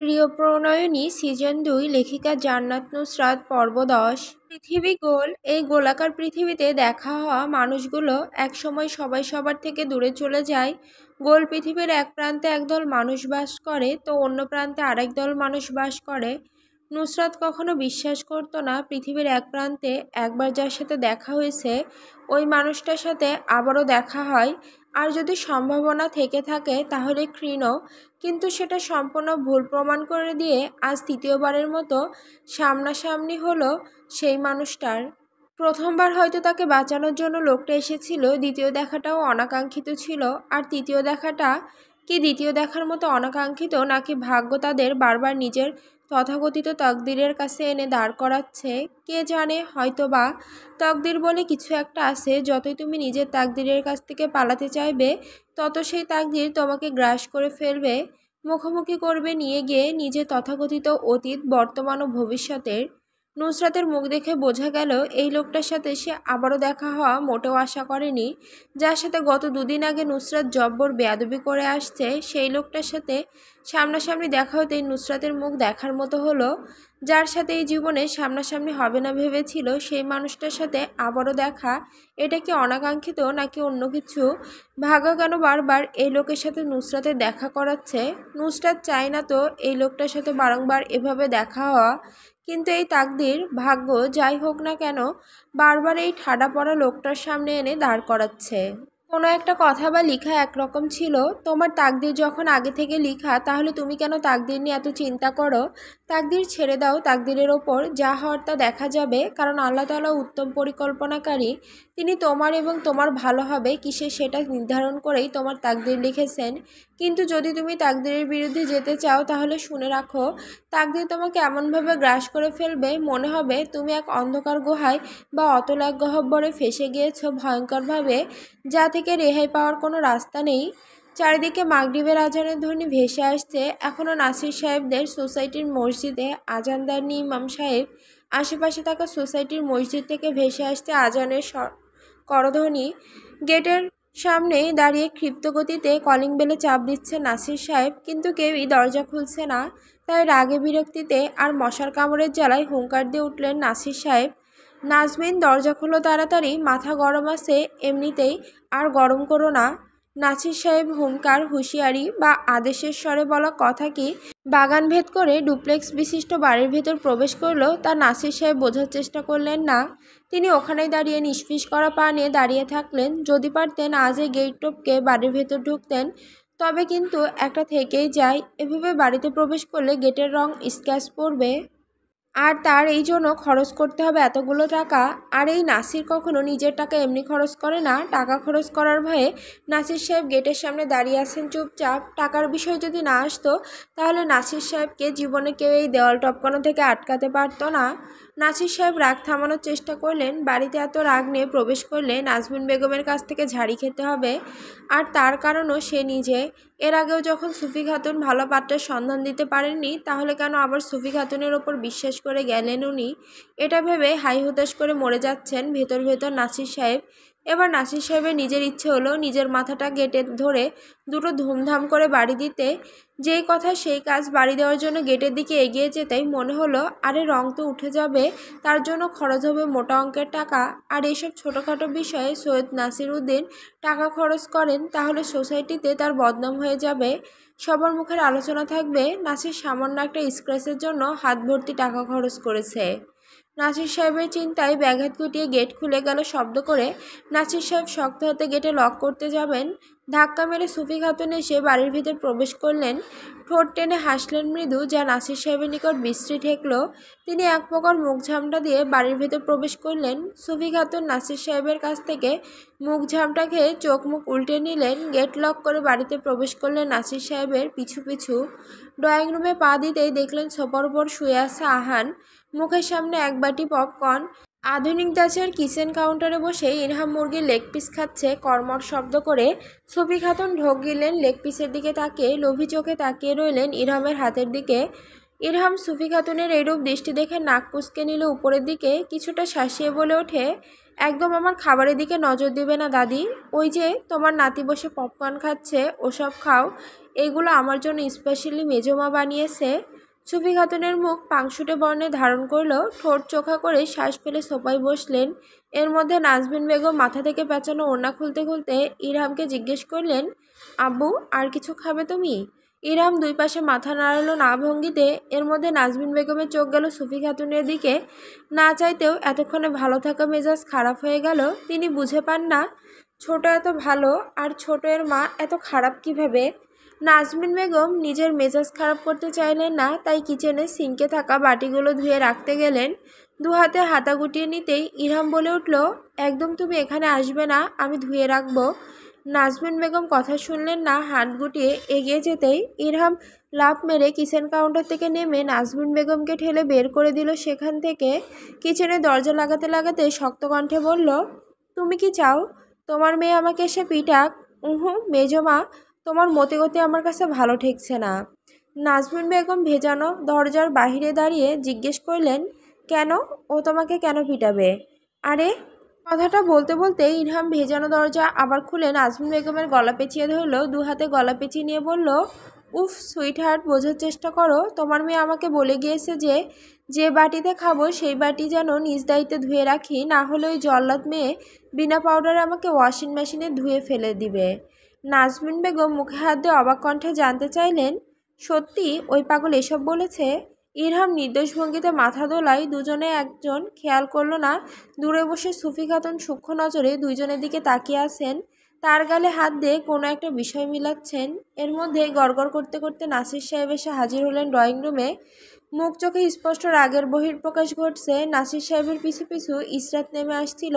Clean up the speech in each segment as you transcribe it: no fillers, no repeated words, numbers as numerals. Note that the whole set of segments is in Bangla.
প্রিয় প্রণয়িনী সিজন ২ লেখিকা জান্নাত নুসরাত পর্ব ১০। পৃথিবী গোল। এই গোলাকার পৃথিবীতে দেখা হওয়া মানুষগুলো একসময় সবাই সবার থেকে দূরে চলে যায়। গোল পৃথিবীর এক প্রান্তে একদল মানুষ বাস করে তো অন্য প্রান্তে আরেক দল মানুষ বাস করে। নুসরাত কখনো বিশ্বাস করতো না পৃথিবীর এক প্রান্তে একবার যার সাথে দেখা হয়েছে ওই মানুষটার সাথে আবারও দেখা হয়, আর যদি সম্ভাবনা থেকে থাকে তাহলে ক্ষীণ। কিন্তু সেটা সম্পূর্ণ ভুল প্রমাণ করে দিয়ে আজ তৃতীয়বারের মতো সামনাসামনি হলো সেই মানুষটার। প্রথমবার হয়তো তাকে বাঁচানোর জন্য লোকটা এসেছিল, দ্বিতীয় দেখাটাও অনাকাঙ্ক্ষিত ছিল, আর তৃতীয় দেখাটা কি দ্বিতীয় দেখার মতো অনাকাঙ্ক্ষিত, নাকি ভাগ্য তাদের বারবার নিজের তথাকথিত তকদিরের কাছে এনে দাঁড় করাচ্ছে কে জানে। হয়তো বা তকদির বলে কিছু একটা আছে, যতই তুমি নিজের তাকদিরের কাছ থেকে পালাতে চাইবে তত সেই তাকদির তোমাকে গ্রাস করে ফেলবে, মুখোমুখি করবে নিয়ে গিয়ে নিজের তথাকথিত অতীত, বর্তমান ও ভবিষ্যতের। নুসরাতের মুখ দেখে বোঝা গেল এই লোকটার সাথে সে আবারও দেখা হওয়া মোটেও আশা করেনি। যার সাথে গত দুদিন আগে নুসরাত জব্বর বেয়াদবি করে আসছে সেই লোকটার সাথে সামনাসামনি দেখা হতেই নুসরাতের মুখ দেখার মতো হলো। যার সাথে এই জীবনে সামনাসামনি হবে না ভেবেছিল সেই মানুষটার সাথে আবারও দেখা, এটা কি অনাকাঙ্ক্ষিত নাকি অন্য কিছু? ভাগ্য কেন বারবার এই লোকের সাথে নুসরাতের দেখা করাচ্ছে? নুসরাত চায় না তো এই লোকটার সাথে বারংবার এভাবে দেখা হওয়া, কিন্তু এই তাকদির, ভাগ্য যাই হোক না কেন বারবার এই ঠাডা পড়া লোকটার সামনে এনে দাঁড় করাচ্ছে। কোনো একটা কথা বা লিখা একরকম ছিল, তোমার তাকদির যখন আগে থেকে লিখা তাহলে তুমি কেন তাকদির নিয়ে এত চিন্তা করো? তাকদির ছেড়ে দাও, তাকদিরের ওপর যা হওয়ার তা দেখা যাবে, কারণ আল্লাহ তাআলা উত্তম পরিকল্পনাকারী। তিনি তোমার এবং তোমার ভালো হবে কিসে সেটা নির্ধারণ করেই তোমার তাকদির লিখেছেন। কিন্তু যদি তুমি তাকদিরের বিরুদ্ধে যেতে চাও তাহলে শুনে রাখো, তাকদির তোমাকে এমনভাবে গ্রাস করে ফেলবে মনে হবে তুমি এক অন্ধকার গুহায় বা অতল এক গহ্বরে ফেসে গিয়েছো ভয়ঙ্করভাবে, যা থেকে রেহাই পাওয়ার কোনো রাস্তা নেই। চারিদিকে মাগরিবের আজানের ধ্বনি ভেসে আসছে। এখনও নাসির সাহেবদের সোসাইটির মসজিদে আজান দেননি ইমাম সাহেব। আশেপাশে থাকা সোসাইটির মসজিদ থেকে ভেসে আসছে আজানের করধ্বনি। গেটের সামনে দাঁড়িয়ে ক্ষিপ্ত গতিতে কলিং বেলে চাপ দিচ্ছে নাসির সাহেব, কিন্তু কেউই দরজা খুলছে না। তাই রাগে বিরক্তিতে আর মশার কামড়ের জ্বালায় হুঙ্কার দিয়ে উঠলেন নাসির সাহেব, নাজমিন দরজা খোলো তাড়াতাড়ি, মাথা গরম আছে এমনিতেই, আর গরম করো না। নাসির সাহেব হুঙ্কার, হুঁশিয়ারি বা আদেশের স্বরে বলা কথা কি বাগান ভেদ করে ডুপ্লেক্স বিশিষ্ট বাড়ির ভেতর প্রবেশ করলো তা নাসির সাহেব বোঝার চেষ্টা করলেন না। তিনি ওখানেই দাঁড়িয়ে নিষ্ফিস করা পা নিয়ে দাঁড়িয়ে থাকলেন। যদি পারতেন আজ এই গেট টপকে বাড়ির ভেতর ঢুকতেন, তবে কিন্তু একটা থেকেই যায়, এভাবে বাড়িতে প্রবেশ করলে গেটের রং স্ক্র্যাচ পড়বে, আর তার এই জন্য খরচ করতে হবে এতগুলো টাকা। আর এই নাসির কখনো নিজের টাকা এমনি খরচ করে না, টাকা খরচ করার ভয়ে নাসির সাহেব গেটের সামনে দাঁড়িয়ে আছেন চুপচাপ। টাকার বিষয় যদি না আসতো তাহলে নাসির সাহেবকে জীবনে কেউ এই দেওয়াল টপকানো থেকে আটকাতে পারতো না। নাসির সাহেব রাগ থামানোর চেষ্টা করলেন। বাড়িতে এত রাগ নিয়ে প্রবেশ করলে নাজমিন বেগমের কাছ থেকে ঝাড়ি খেতে হবে, আর তার কারণও সে নিজে। এর আগেও যখন সুফি খাতুন ভালো পাত্রের সন্ধান দিতে পারেননি, তাহলে কেন আবার সুফি খাতুনের ওপর বিশ্বাস করে গেলেন উনি? এটা ভেবে হাই হুতাশ করে মরে যাচ্ছেন ভেতর ভেতর নাসির সাহেব। এবার নাসির সাহেবের নিজের ইচ্ছে হলো নিজের মাথাটা গেটে ধরে দুটো ধুমধাম করে বাড়ি দিতে। যেই কথা সেই কাজ, বাড়ি দেওয়ার জন্য গেটের দিকে এগিয়ে যেতেই মনে হলো আরে রং তো উঠে যাবে, তার জন্য খরচ হবে মোটা অঙ্কের টাকা। আর এইসব ছোটোখাটো বিষয়ে সৈয়দ নাসির উদ্দিন টাকা খরচ করেন তাহলে সোসাইটিতে তার বদনাম হয়ে যাবে। সবার মুখের আলোচনা থাকবে নাসির সামান্য একটা স্ক্র্যাচের জন্য হাত ভর্তি টাকা খরচ করেছে। নাসির সাহেবের চিন্তায় ব্যাঘাত ঘটিয়ে গেট খুলে গেল শব্দ করে। নাসির সাহেব শক্ত হাতে গেটে লক করতে যাবেন, ধাক্কা মেরে সুফি খাতুন এসে বাড়ির ভিতর প্রবেশ করলেন। ঠোঁট টেনে হাসলেন মৃদু, যা নাসির সাহেবের নিকট বিশ্রী ঠেকল। তিনি এক প্রকার মুখ ঝামটা দিয়ে বাড়ির ভেতর প্রবেশ করলেন। সুফি খাতুন নাসির সাহেবের কাছ থেকে মুখ ঝামটা খেয়ে চোখ মুখ উল্টে নিলেন। গেট লক করে বাড়িতে প্রবেশ করলেন নাসির সাহেবের পিছু পিছু। ড্রয়িং রুমে পা দিতেই দেখলেন সোফার উপর শুয়ে আছে আহান, মুখের সামনে এক বাটি পপকর্ন। আধুনিক ধাঁচের কিচেন কাউন্টারে বসে ইরহাম মুরগির লেগ পিস খাচ্ছে কর্মর শব্দ করে। সুফি খাতুন ঢোক গিললেন লেগ পিসের দিকে তাকিয়ে, লোভী চোখে তাকিয়ে রইলেন ইরহামের হাতের দিকে। ইরহাম সুফি খাতুনের এইরূপ দৃষ্টি দেখে নাক কুঁচকে নিল উপরের দিকে, কিছুটা শাসিয়ে বলে ওঠে, একদম আমার খাবারের দিকে নজর দেবে না দাদি। ওই যে তোমার নাতি বসে পপকর্ন খাচ্ছে, ওসব খাও। এগুলো আমার জন্য স্পেশালি মেজমা বানিয়েছে। সুফি খাতুনের মুখ পাংশুটে বর্ণে ধারণ করলো, ঠোঁট চোখা করে শ্বাস ফেলে সোফায় বসলেন। এর মধ্যে নাজমিন বেগম মাথা থেকে পেঁচানো ওড়না খুলতে খুলতে ইরহামকে জিজ্ঞেস করলেন, আব্বু আর কিছু খাবে তুমি? ইরহাম দুই পাশে মাথা নাড়ালো না ভঙ্গিতে। এর মধ্যে নাজমিন বেগমের চোখ গেল সুফি খাতুনের দিকে। না চাইতেও এতক্ষণে ভালো থাকা মেজাজ খারাপ হয়ে গেল। তিনি বুঝে পান না ছোট এত ভালো আর ছোট এর মা এত খারাপ কিভাবে। নাজমিন বেগম নিজের মেজাজ খারাপ করতে চাইলেন না, তাই কিচেনে সিঙ্কে থাকা বাটিগুলো ধুয়ে রাখতে গেলেন। দু হাতে হাতা গুটিয়ে নিতেই ইরহাম বলে উঠল, একদম তুমি এখানে আসবে না, আমি ধুয়ে রাখবো। নাজমিন বেগম কথা শুনলেন না, হাত গুটিয়ে এগিয়ে যেতেই ইরহাম লাফ মেরে কিচেন কাউন্টার থেকে নেমে নাজমিন বেগমকে ঠেলে বের করে দিল সেখান থেকে। কিচেনে দরজা লাগাতে লাগাতে শক্ত কণ্ঠে বলল, তুমি কি চাও তোমার মেয়ে আমাকে এসে পিটাক? উহু মেজমা, তোমার মতে গতি আমার কাছে ভালো ঠেকছে না। নাজমিন বেগম ভেজানো দরজার বাহিরে দাঁড়িয়ে জিজ্ঞেস করলেন, কেন? ও তোমাকে কেন পিটাবে? আরে, কথাটা বলতে বলতে ইরহাম ভেজানো দরজা আবার খুলে নাজমিন বেগমের গলা পেঁচিয়ে ধরল। দু হাতে গলা পেঁচিয়ে নিয়ে বলল, উফ সুইট হার্ট, বোঝার চেষ্টা করো। তোমার মেয়ে আমাকে বলে গিয়েছে যে যে বাটিতে খাবো সেই বাটি যেন নিজ দায়িত্বে ধুয়ে রাখি, না হলে ওই জল্লাদ মেয়ে বিনা পাউডারে আমাকে ওয়াশিং মেশিনে ধুয়ে ফেলে দিবে। নাজমিন বেগম মুখে হাত দিয়ে অবাক কণ্ঠে জানতে চাইলেন, সত্যি ওই পাগল এসব বলেছে? ইরহাম নির্দোষ ভঙ্গিতে মাথা দোলায়। দুজনে একজন খেয়াল করল না দূরে বসে সুফি খাতুন সূক্ষ্ম নজরে দুইজনের দিকে তাকিয়ে আছেন, তার গালে হাত দিয়ে কোনো একটা বিষয় মিলাচ্ছেন। এর মধ্যে গড়গড় করতে করতে নাসির সাহেব এসে হাজির হলেন ড্রয়িং রুমে। মুখ চোখে স্পষ্ট রাগের বহিঃপ্রকাশ ঘটছে। নাসির সাহেবের পিছু পিছু ইসরাত নেমে আসছিল,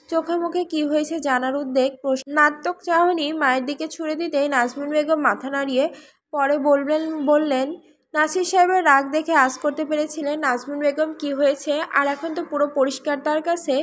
চোখে মুখে কি হয়েছে জানার উদ্বেগ। নাটক চাহনি মায়ের দিকে ছুড়ে দিতেই নাজমিন বেগম মাথা নাড়িয়ে পরে বললেন, নাসির সাহেবের রাগ দেখে আঁচ করতে পেরেছিলেন নাজমিন বেগম কি হয়েছে, আর এখন তো পুরো পরিষ্কার তার কাছে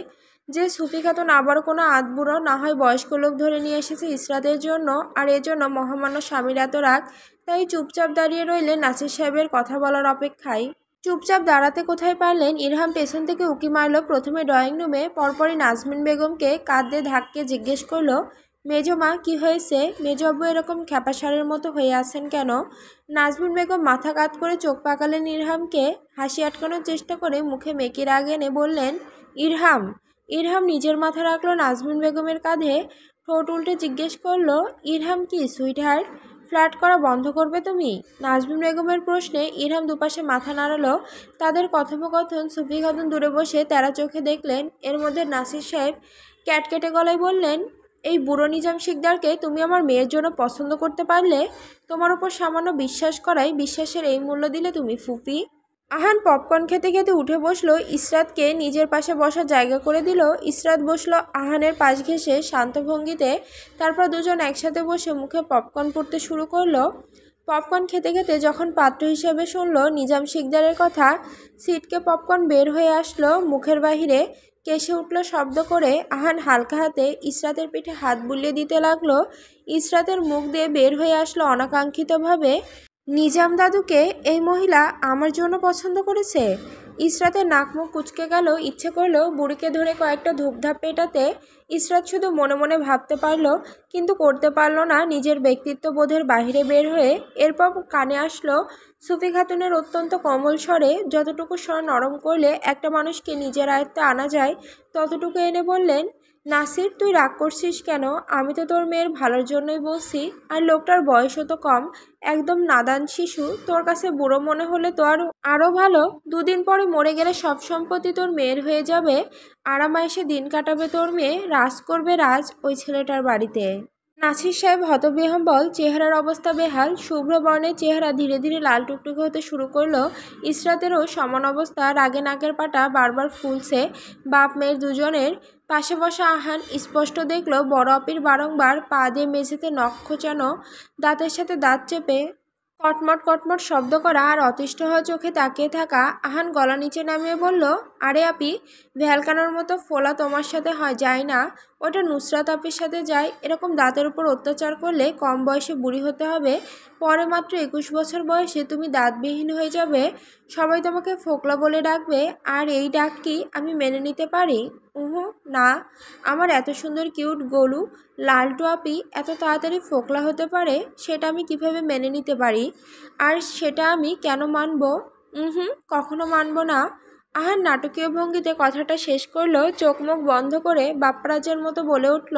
যে সুফি খাতুন আবারও কোনো আধবুড়ো না হয় বয়স্ক লোক ধরে নিয়ে এসেছে ইসরাতের জন্য, আর এজন্য মহামান্য স্বামীর এত রাগ। তাই চুপচাপ দাঁড়িয়ে রইলেন নাসির সাহেবের কথা বলার অপেক্ষায়। চুপচাপ দাঁড়াতে কোথায় পারলেন, ইরহাম পেছন থেকে উকি মারল প্রথমে ড্রয়িং রুমে, পরপরই নাজমিন বেগমকে কাঁধ দিয়ে ধাক্কে জিজ্ঞেস করলো, মেজমা কি হয়েছে? মেজ আব্বু এরকম খ্যাপাসারের মতো হয়ে আছেন কেন? নাজমিন বেগম মাথা কাত করে চোখ পাকালেন ইরহামকে। হাসি আটকানোর চেষ্টা করে মুখে মেকি রাগ এনে বললেন, ইরহাম। ইরহাম নিজের মাথা রাখলো নাজমিন বেগমের কাঁধে, ঠোঁট উল্টে জিজ্ঞেস করলো, ইরহাম কি সুইট হার্ট, ফ্ল্যাট করা বন্ধ করবে তুমি? নাজমিন বেগমের প্রশ্নে ইরহাম দুপাশে মাথা নাড়ালো। তাদের কথোপকথন সুফি খাতুন দূরে বসে তেরা চোখে দেখলেন। এর মধ্যে নাসির সাহেব ক্যাটকেটে গলায় বললেন, এই বুড়ো নিজাম শিকদারকে তুমি আমার মেয়ের জন্য পছন্দ করতে পারলে? তোমার উপর সামান্য বিশ্বাস করাই বিশ্বাসের এই মূল্য দিলে তুমি ফুফি? আহান পপকর্ন খেতে খেতে উঠে বসলো, ইসরাতকে নিজের পাশে বসার জায়গা করে দিল। ইসরাত বসলো আহানের পাশ ঘেঁষে শান্ত ভঙ্গিতে। তারপর দুজন একসাথে বসে মুখে পপকর্ন পুড়তে শুরু করলো। পপকর্ন খেতে খেতে যখন পাত্র হিসেবে শুনলো নিজাম শিকদারের কথা, সিটকে পপকর্ন বের হয়ে আসলো মুখের বাহিরে, কেসে উঠল শব্দ করে। আহান হালকা হাতে ইসরাতের পিঠে হাত বুলিয়ে দিতে লাগলো। ইসরাতের মুখ দিয়ে বের হয়ে আসলো অনাকাঙ্ক্ষিতভাবে, নিজাম দাদুকে এই মহিলা আমার জন্য পছন্দ করেছে। ইসরাতের নাক মুখ কুঁচকে গেল, ইচ্ছে করলো বুড়িকে ধরে কয়েকটা ধূপধাপ পেটাতে। ইসরাত শুধু মনে মনে ভাবতে পারলো, কিন্তু করতে পারলো না নিজের ব্যক্তিত্ব বোধের বাহিরে বের হয়ে। এরপর কানে আসলো সুফি খাতুনের অত্যন্ত কোমল স্বরে, যতটুকু স্বর নরম করলে একটা মানুষকে নিজের আয়ত্তে আনা যায় ততটুকু এনে বললেন, নাসির তুই রাগ করছিস কেন? আমি তো তোর মেয়ের ভালোর জন্যই বলছি, আর লোকটার বয়সও তো কম, একদম নাদান শিশু। তোর কাছে বুড়ো মনে হলে তো আরও ভালো। দুদিন পরে মরে গেলে সব সম্পত্তি তোর মেয়ের হয়ে যাবে, আরামায়েশে দিন কাটাবে তোর মেয়ে, রাজ করবে রাজ ওই ছেলেটার বাড়িতে। নাসির সাহেব হতবিহ্বল, চেহারার অবস্থা বেহাল। শুভ্র বর্ণের চেহারা ধীরে ধীরে লাল টুকটুকে হতে শুরু করলো। ইসরাতেরও সমান অবস্থা, রাগে নাকের পাটা বারবার ফুলছে। বাপ মেয়ের দুজনের পাশে বসা আহান স্পষ্ট দেখল বড় আপির বারংবার পা দিয়ে মেঝেতে নখ খোঁচানো, দাঁতের সাথে দাঁত চেপে কটমট কটমট শব্দ করা, আর অতিষ্ঠ হওয়া চোখে তাকিয়ে থাকা। আহান গলা নিচে নামিয়ে বলল, আরে আপি, ভ্যালকানোর মতো ফোলা তোমার সাথে হয় যায় না। ওটা নুসরাত আপির সাথে যায়। এরকম দাঁতের উপর অত্যাচার করলে কম বয়সে বুড়ি হতে হবে, পরে মাত্র 21 বছর বয়সে তুমি দাঁতবিহীন হয়ে যাবে, সবাই তোমাকে ফোকলা বলে ডাকবে। আর এই ডাক কি আমি মেনে নিতে পারি? উহু, না। আমার এত সুন্দর কিউট গোলু লালটু আপি এত তাড়াতাড়ি ফোকলা হতে পারে, সেটা আমি কিভাবে মেনে নিতে পারি? আর সেটা আমি কেন মানব? কখনো মানব না। আহান নাটকীয় ভঙ্গিতে কথাটা শেষ করলো, চোখ মুখ বন্ধ করে বাপ্পারাজের মতো বলে উঠল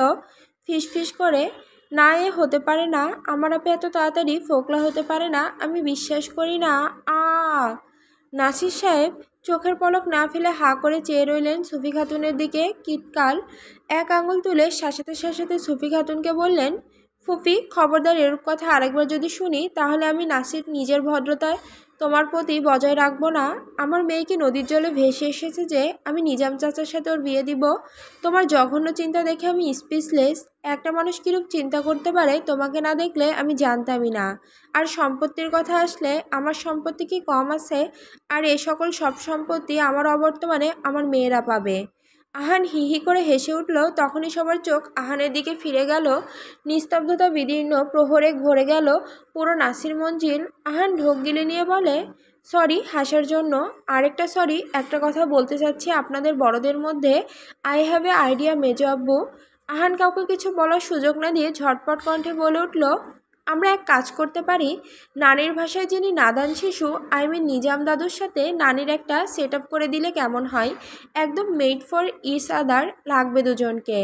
ফিসফিস করে, না, এ হতে পারে না। আমার আপে এত তাড়াতাড়ি ফোকলা হতে পারে না, আমি বিশ্বাস করি না। আ নাসির সাহেব চোখের পলক না ফেলে হাঁ করে চেয়ে রইলেন সুফি খাতুনের দিকে। কিতকাল এক আঙুল তুলে শাসাতে শাসাতে সুফি খাতুনকে বললেন, ফুফি, খবরদার এরূপ কথা আরেকবার যদি শুনি, তাহলে আমি নাসির নিজের ভদ্রতায় তোমার প্রতি বজায় রাখবো না। আমার মেয়ে কি নদীর জলে ভেসে এসেছে যে আমি নিজাম চাচার সাথে ওর বিয়ে দিব? তোমার জঘন্য চিন্তা দেখে আমি স্পিচলেস। একটা মানুষ কীরূপ চিন্তা করতে পারে তোমাকে না দেখলে আমি জানতামই না। আর সম্পত্তির কথা আসলে আমার সম্পত্তি কি কম আছে? আর এ সকল সব সম্পত্তি আমার অবর্তমানে আমার মেয়েরা পাবে। আহান হি হি করে হেসে উঠল। তখনই সবার চোখ আহানের দিকে ফিরে গেল। নিস্তব্ধতা বিদীর্ণ প্রহরে ভরে গেল পুরো নাসির মঞ্জিল। আহান ঢোক গিলে নিয়ে বলে, সরি হাসার জন্য। আরেকটা সরি, একটা কথা বলতে চাচ্ছি আপনাদের বড়দের মধ্যে। আই হ্যাভ এ আইডিয়া মেজো আব্বু। আহান কাউকে কিছু বলার সুযোগ না দিয়ে ঝটপট কণ্ঠে বলে উঠল, আমরা এক কাজ করতে পারি। নানির ভাষায় যিনি নাদান শিশু, আই মিন নিজাম দাদুর সাথে নানির একটা সেট আপ করে দিলে কেমন হয়? একদম মেড ফর ইচ আদার লাগবে দুজনকে।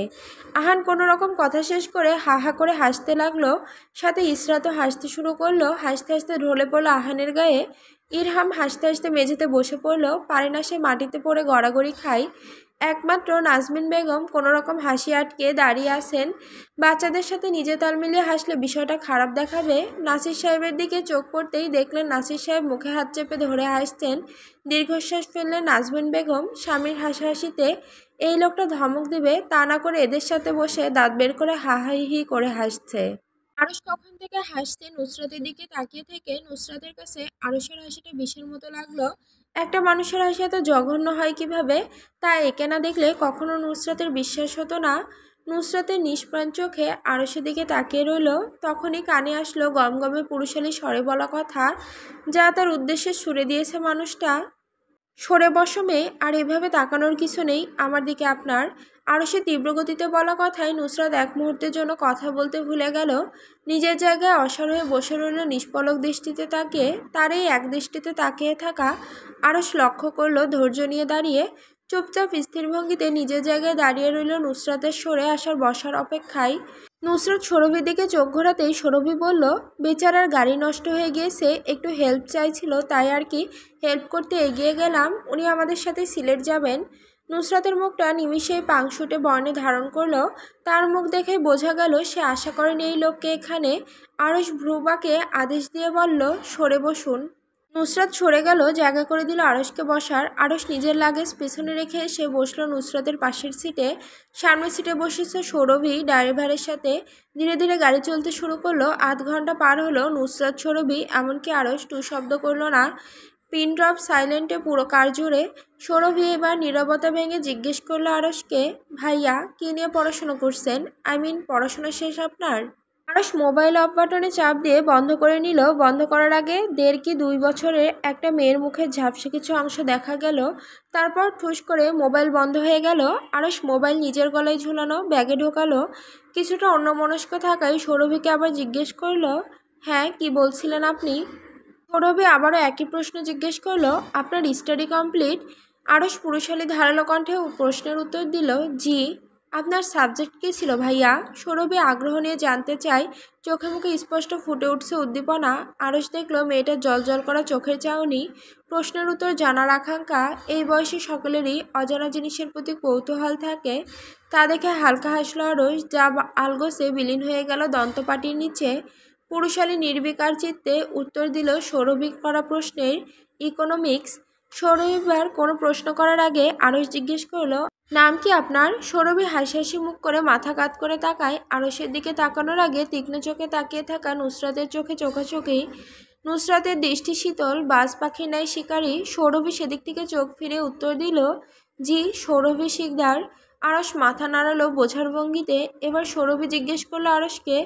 আহান কোনো রকম কথা শেষ করে হা হা করে হাসতে লাগলো। সাথে ইসরাতও হাসতে শুরু করলো। হাসতে হাসতে ঢলে পড়লো আহানের গায়ে। ইরহাম হাসতে হাসতে মেঝেতে বসে পড়লো। পারে না সে মাটিতে পড়ে গড়াগড়ি খায়। একমাত্র নাজমিন বেগম কোনো রকম হাসি আটকে দাঁড়িয়ে আছেন। বাচ্চাদের সাথে নিজে তাল মিলিয়ে হাসলে বিষয়টা খারাপ দেখাবে। নাসির সাহেবের দিকে চোখ পড়তেই দেখলেন নাসির সাহেব মুখে হাত চেপে ধরে হাসছেন। দীর্ঘশ্বাস ফেললেন নাজমিন বেগম স্বামীর হাসাহাসিতে। এই লোকটা ধমক দিবে, তা না করে এদের সাথে বসে দাঁত বের করে হা হি হি করে হাসছে। আরশ কখন থেকে হাসতে নুসরাতের দিকে তাকিয়ে থেকে নুসরাতের কাছে আরশের হাসিটা বিষের মতো লাগলো। একটা মানুষের হাসি এত জঘন্য হয় কিভাবে, তা একে না দেখলে কখনো নুসরাতের বিশ্বাস হতো না। নুসরাতের নিষ্প্রাণ চোখে আরশের দিকে তাকিয়ে রইল। তখনই কানে আসলো গমগমে পুরুষালী স্বরে বলা কথা, যা তার উদ্দেশ্যে সুরে দিয়েছে মানুষটা। সরে বসো মেয়ে, আর এভাবে তাকানোর কিছু নেই আমার দিকে আপনার। আরও সে তীব্র গতিতে বলা কথায় নুসরাত এক মুহূর্তের জন্য কথা বলতে ভুলে গেল। নিজের জায়গায় অসাড় হয়ে বসে রইল নিষ্পলক দৃষ্টিতে তাকিয়ে। তার এই এক দৃষ্টিতে তাকিয়ে থাকা আরশ লক্ষ্য করলো ধৈর্য নিয়ে দাঁড়িয়ে। চুপচাপ স্থির ভঙ্গিতে নিজের জায়গায় দাঁড়িয়ে রইল নুসরাতের সরে আসার বসার অপেক্ষায়। নুসরাত সৌরভীর দিকে চোখ ঘোরাতেই সৌরভী বলল, বেচারার গাড়ি নষ্ট হয়ে গিয়েছে, একটু হেল্প চাইছিল, তাই আর কি হেল্প করতে এগিয়ে গেলাম। উনি আমাদের সাথে সিলেট যাবেন। নুসরাতের মুখটা নিমিষেই পাংশুটে বর্ণে ধারণ করলো। তার মুখ দেখে বোঝা গেল সে আশা করেন এই লোককে এখানে। আরশ ভ্রুবাকে আদেশ দিয়ে বলল, সরে বসুন। নুসরাত সরে গেল, জায়গা করে দিল আরশকে বসার। আরশ নিজের লাগেজ পেছনে রেখে সে বসলো নুসরাতের পাশের সিটে। সামনের সিটে বসেছে সৌরভী ড্রাইভারের সাথে। ধীরে ধীরে গাড়ি চলতে শুরু করলো। আধ ঘন্টা পার হলো। নুসরাত, সৌরভী, এমনকি আরশ টু শব্দ করলো না। পিন ড্রপ সাইলেন্টে পুরো কার জুড়ে। সৌরভী এবার নীরবতা ভেঙে জিজ্ঞেস করলো আরশকে, ভাইয়া কী নিয়ে পড়াশুনো করছেন? আই মিন পড়াশোনা শেষ আপনার? আরশ মোবাইল অফ বাটনে চাপ দিয়ে বন্ধ করে নিল। বন্ধ করার আগে 1.5 কি 2 বছরের একটা মেয়ের মুখের ঝাপসা কিছু অংশ দেখা গেল। তারপর ঠুস করে মোবাইল বন্ধ হয়ে গেল। আরশ মোবাইল নিজের গলায় ঝুলানো ব্যাগে ঢোকালো। কিছুটা অন্যমনস্ক থাকায় সৌরভীকে আবার জিজ্ঞেস করলো, হ্যাঁ কি বলছিলেন আপনি? সৌরভী আবারও একই প্রশ্ন জিজ্ঞেস করলো, আপনার স্টাডি কমপ্লিট? আরশ পুরুষালী ধারালো কণ্ঠে প্রশ্নের উত্তর দিল, জি। আপনার সাবজেক্ট কী ছিল ভাইয়া? সৌরভী আগ্রহ নিয়ে জানতে চায়। চোখে মুখে স্পষ্ট ফুটে উঠছে উদ্দীপনা। আরশ দেখলো মেয়েটার জলজল করা চোখের চাউনি, প্রশ্নের উত্তর জানার আকাঙ্ক্ষা। এই বয়সে সকলেরই অজানা জিনিসের প্রতি কৌতূহল থাকে। তা দেখে হালকা হাসলো আরশ, যা আলগোসে বিলীন হয়ে গেল দন্তপাটির নিচে। পুরুষালী নির্বিকার চিত্তে উত্তর দিল সৌরভী করা প্রশ্নের, ইকোনমিক্স। সৌরভীবার কোনো প্রশ্ন করার আগে আরশ জিজ্ঞেস করলো, নাম কি আপনার? সৌরভী হাসি হাসি মুখ করে মাথা কাত করে তাকায়। আরশের দিকে তাকানোর আগে তীক্ষ্ণ চোখে তাকিয়ে থাকা নুসরাতের চোখে চোখাচোখি। নুসরাতের দৃষ্টি শীতল, বাজ পাখির ন্যায় শিকারী। সৌরভী সেদিক থেকে চোখ ফিরে উত্তর দিল, জি, সৌরভী শিকদার। আরস মাথা নাড়ালো বোঝার ভঙ্গিতে। এবার সৌরভী জিজ্ঞেস করলো আরসকে,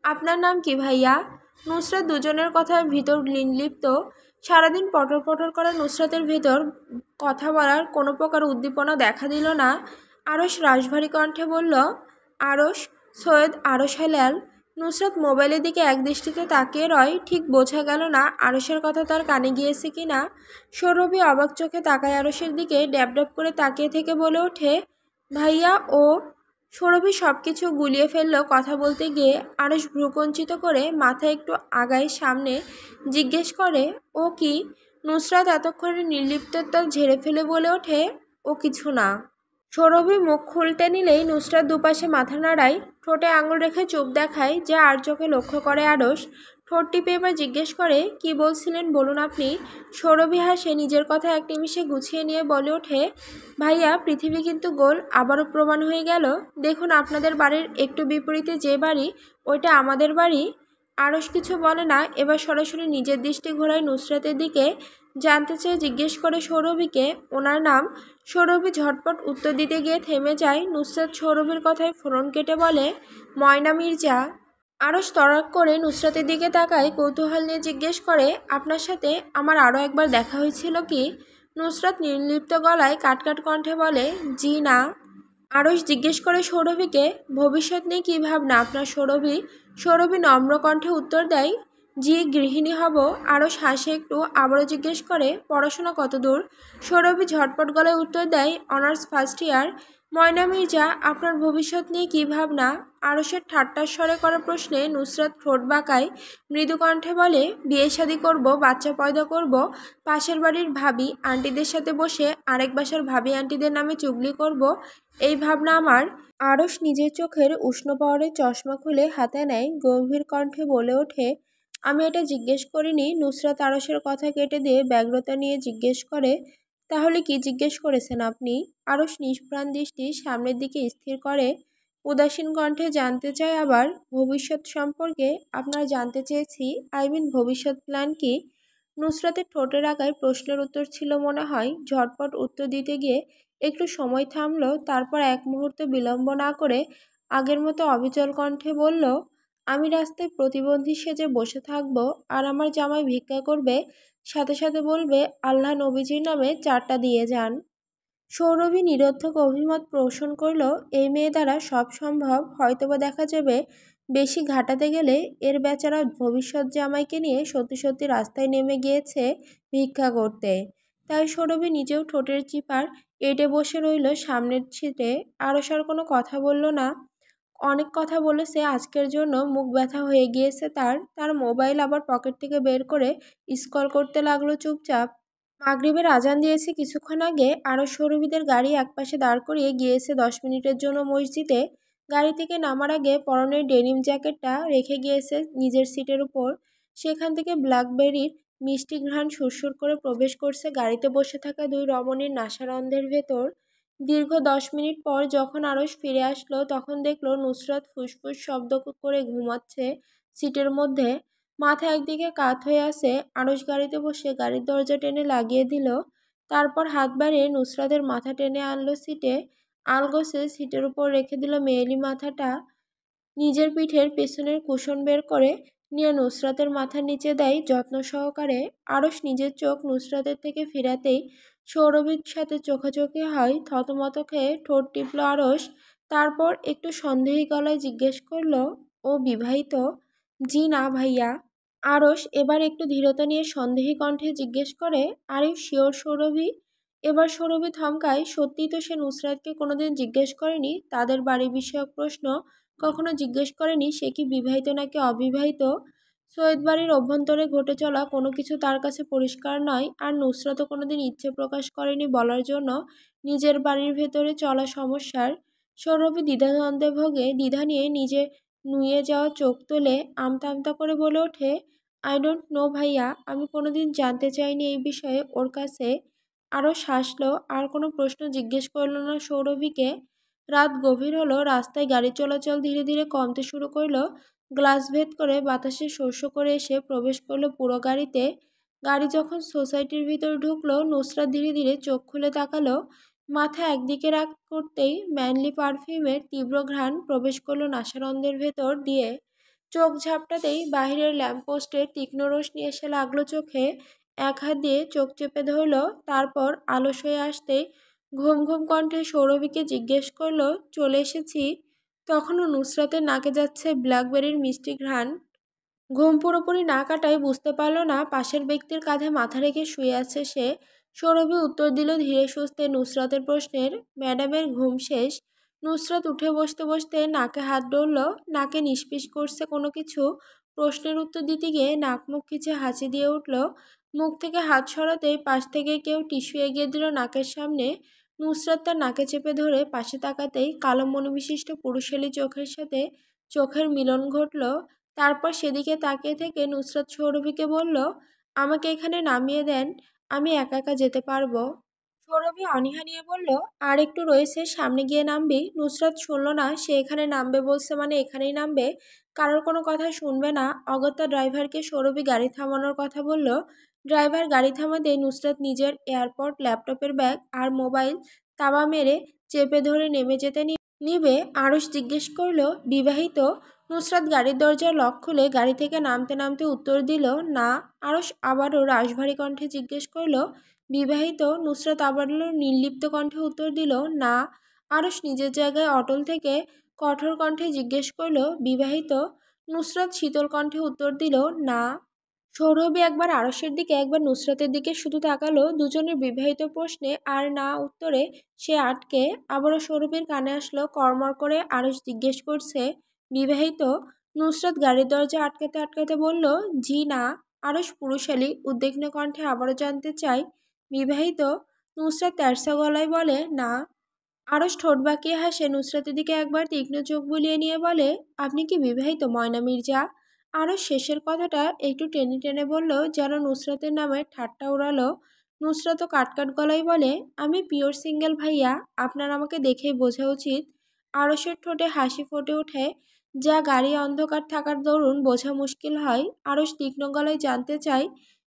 আপনার নাম কি ভাইয়া? নুসরাত দুজনের কথার ভিতর নির্লিপ্ত। সারাদিন পটর পটর করা নুসরাতের ভেতর কথা বলার কোনো প্রকার উদ্দীপনা দেখা দিল না। আরস রাশভারী কণ্ঠে বলল, আরস, সৈয়দ আরস হেলাল। নুসরাত মোবাইলের দিকে একদৃষ্টিতে তাকিয়ে রয়। ঠিক বোঝা গেল না আরসের কথা তার কানে গিয়েছে কি না। সৌরভী অবাক চোখে তাকায় আরসের দিকে, ড্যাব ড্যাব করে তাকিয়ে থেকে বলে ওঠে, ভাইয়া ও। সৌরভী সব কিছু গুলিয়ে ফেলল কথা বলতে গিয়ে। আরস ভ্রুকুঞ্চিত করে মাথা একটু আগায় সামনে জিজ্ঞেস করে, ও কি? নুসরাত এতক্ষণে নির্লিপ্ততা ঝেড়ে ফেলে বলে ওঠে, ও কিছু না। সৌরভী মুখ খুলতে নিলেই নুসরাত দুপাশে মাথা নাড়ায়, ঠোঁটে আঙুল রেখে চুপ দেখায়, যা আর চোখে লক্ষ্য করে আরস। ঠোঁট টিপে এবার জিজ্ঞেস করে, কি বলছিলেন বলুন আপনি? সৌরভী হাসে নিজের কথা এক নিমিষে গুছিয়ে নিয়ে বলে ওঠে, ভাইয়া পৃথিবী কিন্তু গোল, আবারও প্রমাণ হয়ে গেল। দেখুন আপনাদের বাড়ির একটু বিপরীতে যে বাড়ি, ওইটা আমাদের বাড়ি। আরস কিছু বলে না, এবার সরাসরি নিজের দৃষ্টি ঘোরায় নুসরাতের দিকে। জানতে চেয়ে জিজ্ঞেস করে সৌরভীকে ওনার নাম। সৌরভী ঝটপট উত্তর দিতে গিয়ে থেমে যায়। নুসরাত সৌরভীর কথায় ফোড়ন কেটে বলে, ময়না মির্জা। আরস তড়াক করে নুসরাতের দিকে তাকায়, কৌতূহল নিয়ে জিজ্ঞেস করে, আপনার সাথে আমার আরও একবার দেখা হয়েছিল কি? নুসরাত নির্লিপ্ত গলায় কাটকাট কণ্ঠে বলে, জি না। আরস জিজ্ঞেস করে সৌরভীকে, ভবিষ্যৎ নিয়ে কী ভাবনা আপনার সৌরভী? সৌরভী নম্র কণ্ঠে উত্তর দেয়, জি গৃহিণী হব। আরস হাসে একটু, আবারও জিজ্ঞেস করে, পড়াশোনা কত দূর? সৌরভী ঝটপট গলায় উত্তর দেয়, অনার্স ফার্স্ট ইয়ার। ময়না মির্জা, আপনার ভবিষ্যৎ নিয়ে কী ভাবনা? আরসের ঠাট্টার স্বরে করা প্রশ্নে নুসরাত ঠোঁট বাঁকায়, মৃদু কণ্ঠে বলে, বিয়ে শাদী করব, বাচ্চা পয়দা করব, পাশের বাড়ির ভাবি আন্টিদের সাথে বসে আরেক বাসার ভাবি আন্টিদের নামে চুগলি করব, এই ভাবনা আমার। আরস নিজের চোখের উষ্ণ পাওয়ারের চশমা খুলে হাতে নেয়, গম্ভীর কণ্ঠে বলে ওঠে, আমি এটা জিজ্ঞেস করিনি। নুসরাত আরসের কথা কেটে দিয়ে ব্যগ্রতা নিয়ে জিজ্ঞেস করে, তাহলে কি জিজ্ঞেস করেছেন আপনি? আরস নিষ্প্রাণ দৃষ্টি সামনের দিকে স্থির করে, উদাসীন কণ্ঠে জানতে চায় আবার, ভবিষ্যৎ সম্পর্কে আপনার জানতে চেয়েছি, ভবিষ্যৎ প্ল্যান কি? নুসরাতের ঠোঁটের আগায় প্রশ্নের উত্তর ছিল মনে হয়। ঝটপট উত্তর দিতে গিয়ে একটু সময় থামল, তারপর এক মুহূর্ত বিলম্ব না করে আগের মতো অবিচল কণ্ঠে বলল, আমি রাস্তায় প্রতিবন্ধী সেজে বসে থাকব, আর আমার জামাই ভিক্ষা করবে, সাথে সাথে বলবে আল্লাহ নবীজির নামে 4টা দিয়ে যান। সৌরভী নিরর্থক অভিমত পোষণ করল, এই মেয়ে দ্বারা সব সম্ভব, হয়তোবা দেখা যাবে বেশি ঘাটাতে গেলে এর বেচারা ভবিষ্যৎ জামাইকে নিয়ে সত্যি সত্যি রাস্তায় নেমে গিয়েছে ভিক্ষা করতে। তাই সৌরভী নিজেও ঠোঁটের চিপার এঁটে বসে রইল সামনের সিটে। আরস আর কোনো কথা বলল না। অনেক কথা বলেছে, আজকের জন্য মুখ ব্যথা হয়ে গিয়েছে তার। তার মোবাইল আবার পকেট থেকে বের করে স্ক্রল করতে লাগলো চুপচাপ। মাগরিবের আজান দিয়েছে কিছুক্ষণ আগে। আরও সৌরভীদের গাড়ি একপাশে দাঁড় করিয়ে গিয়েছে 10 মিনিটের জন্য মসজিদে। গাড়ি থেকে নামার আগে পরনের ডেনিম জ্যাকেটটা রেখে গিয়েছে নিজের সিটের উপর। সেখান থেকে ব্ল্যাকবেরির মিষ্টি ঘ্রাণ সুরসুর করে প্রবেশ করছে গাড়িতে বসে থাকা দুই রমণীর নাসারন্ধের ভেতর। দীর্ঘ 10 মিনিট পর যখন আরস ফিরে আসলো, তখন দেখলো নুসরাত ফুসফুস শব্দ করে ঘুমাচ্ছে সিটের মধ্যে। মাথা একদিকে কাত হয়ে আছে। আরস গাড়িতে বসে গাড়ির দরজা টেনে লাগিয়ে দিল, তারপর হাত বাড়িয়ে নুসরাতের মাথা টেনে আনলো সিটে। আলগোছে সিটের উপর রেখে দিল মেয়েলি মাথাটা। নিজের পিঠের পেছনের কুশন বের করে নিয়ে নুসরাতের মাথার নিচে দেয় যত্ন সহকারে। আরস নিজের চোখ নুসরাতের থেকে ফিরাতেই সৌরভীর সাথে চোখাচোখি হয়। থতমত খেয়ে ঠোঁট টিপল আরস, তারপর একটু সন্দেহী গলায় জিজ্ঞেস করলো, ও বিবাহিত? জি না ভাইয়া। আরস এবার একটু ধীরতা নিয়ে সন্দেহী কণ্ঠে জিজ্ঞেস করে, আর ইউ শিওর সৌরভী? এবার সৌরভী থমকায়। সত্যিই তো সে নুসরাতকে কোনোদিন জিজ্ঞেস করেনি তাদের বাড়ি বিষয়ক প্রশ্ন, কখনো জিজ্ঞেস করেনি সে কি বিবাহিত নাকি অবিবাহিত। সৈয়দ বাড়ির অভ্যন্তরে ঘটে চলা কোনো কিছু তার কাছে পরিষ্কার নয়, আর নুসরাতও কোনোদিন ইচ্ছে প্রকাশ করেনি বলার জন্য নিজের বাড়ির ভেতরে চলা সমস্যার। সৌরভী দ্বিধাদ্বন্দ্বে ভোগে। দ্বিধা নিয়ে নিজে নুয়ে যাওয়া চোখ তুলে আমতা আমতা করে বলে ওঠে, আই ডোন্ট নো ভাইয়া, আমি কোনোদিন জানতে চাইনি এই বিষয়ে ওর কাছে। আরও হাসলো, আর কোনো প্রশ্ন জিজ্ঞেস করল না সৌরভীকে। রাত গভীর হলো। রাস্তায় গাড়ি চলাচল ধীরে ধীরে কমতে শুরু করলো। গ্লাস ভেদ করে বাতাসে শস্য করে এসে প্রবেশ করলো পুরো গাড়িতে। গাড়ি যখন সোসাইটির ভিতর ঢুকলো, নুসরাত ধীরে ধীরে চোখ খুলে তাকালো। মাথা একদিকে রাগ করতেই ম্যানলি পারফিউমের তীব্র ঘ্রাণ প্রবেশ করলো নাসারন্ধ্রের ভেতর দিয়ে। চোখ ঝাপটাতেই বাহিরের ল্যাম্পপোস্টের তীক্ষ্ণ রোশনি এসে লাগলো চোখে। এক হাত দিয়ে চোখ চেপে ধরল, তারপর আলস হয়ে আসতেই ঘুম ঘুম কণ্ঠে সৌরভীকে জিজ্ঞেস করলো, চলে এসেছি? তখনও নুসরাতের নাকে যাচ্ছে ব্ল্যাকবেরির মিষ্টি ঘ্রাণ। ঘুম পুরোপুরি না কাটায় বুঝতে পারল না পাশের ব্যক্তির কাঁধে মাথা রেখে শুয়ে আছে সে। সৌরভী উত্তর দিল ধীরে সুস্থে নুসরাতের প্রশ্নের, ম্যাডামের ঘুম শেষ। নুসরাত উঠে বসতে বসতে নাকে হাত ডলল, নাকে নিষ্পিস করছে কোনো কিছু। প্রশ্নের উত্তর দিতে গিয়ে নাক মুখ খিচে হাসি দিয়ে উঠল। মুখ থেকে হাত সরাতেই পাশ থেকে কেউ টিস্যু এগিয়ে দিল নাকের সামনে। নুসরাত তার নাকে চেপে ধরে পাশে তাকাতেই কালো মনোবিশিষ্ট পুরুষালী চোখের সাথে চোখের মিলন ঘটল। তারপর সেদিকে তাকিয়ে থেকে নুসরাত সৌরভীকে বলল, আমাকে এখানে নামিয়ে দেন, আমি একা একা যেতে পারবো। সৌরভী অনীহা নিয়ে বলল, আর একটু রয়েছে, সামনে গিয়ে নামবি। নুসরাত শুনল না, সে এখানে নামবে বলছে মানে এখানেই নামবে, কারোর কোনো কথা শুনবে না। অগত্যা ড্রাইভারকে সৌরভী গাড়ি থামানোর কথা বলল। ড্রাইভার গাড়ি থামাতে নুসরাত নিজের এয়ারপড, ল্যাপটপের ব্যাগ আর মোবাইল তাবা মেরে চেপে ধরে নেমে যেতে নিবে। আরুষ জিজ্ঞেস করলো, বিবাহিত? নুসরাত গাড়ির দরজার লক খুলে গাড়ি থেকে নামতে নামতে উত্তর দিল, না। আরুষ আবারও রাশভারী কণ্ঠে জিজ্ঞেস করলো, বিবাহিত? নুসরাত আবারও নির্লিপ্ত কণ্ঠে উত্তর দিল, না। আরুষ নিজের জায়গায় অটল থেকে কঠোর কণ্ঠে জিজ্ঞেস করলো, বিবাহিত? নুসরাত শীতল কণ্ঠে উত্তর দিল, না। সৌরভী একবার আরশের দিকে একবার নুসরাতের দিকে শুধু তাকালো। দুজনের বিবাহিত প্রশ্নে আর না উত্তরে সে আটকে। আবারও সৌরভীর কানে আসলো কড়মড় করে আরশ জিজ্ঞেস করছে, বিবাহিত? নুসরাত গাড়ির দরজা আটকাতে আটকাতে বলল, জি না। আরশ পুরুষালী উদ্বিগ্ন কণ্ঠে আবারও জানতে চাই, বিবাহিত? নুসরাত তেরসা গলায় বলে, না। আরশ ঠোঁট বাঁকিয়ে হাসে নুসরাতের দিকে একবার তীক্ষ্ণ চোখ বুলিয়ে নিয়ে বলে, আপনি কি বিবাহিত ময়না মির্জা? আরশ শেষের কথাটা একটু টেনে টেনে বলল, যেন নুসরাতের নামে ঠাট্টা উড়ালো। নুসরাতও কাটকাট গলায় বলে, আমি পিওর সিঙ্গেল ভাইয়া, আপনার আমাকে দেখেই বোঝা উচিত। আরশের ঠোঁটে হাসি ফুটে ওঠে, যা গাড়ি অন্ধকার থাকার দরুন বোঝা মুশকিল হয়। আরশ তীক্ষ্ণ গলায় জানতে চাই,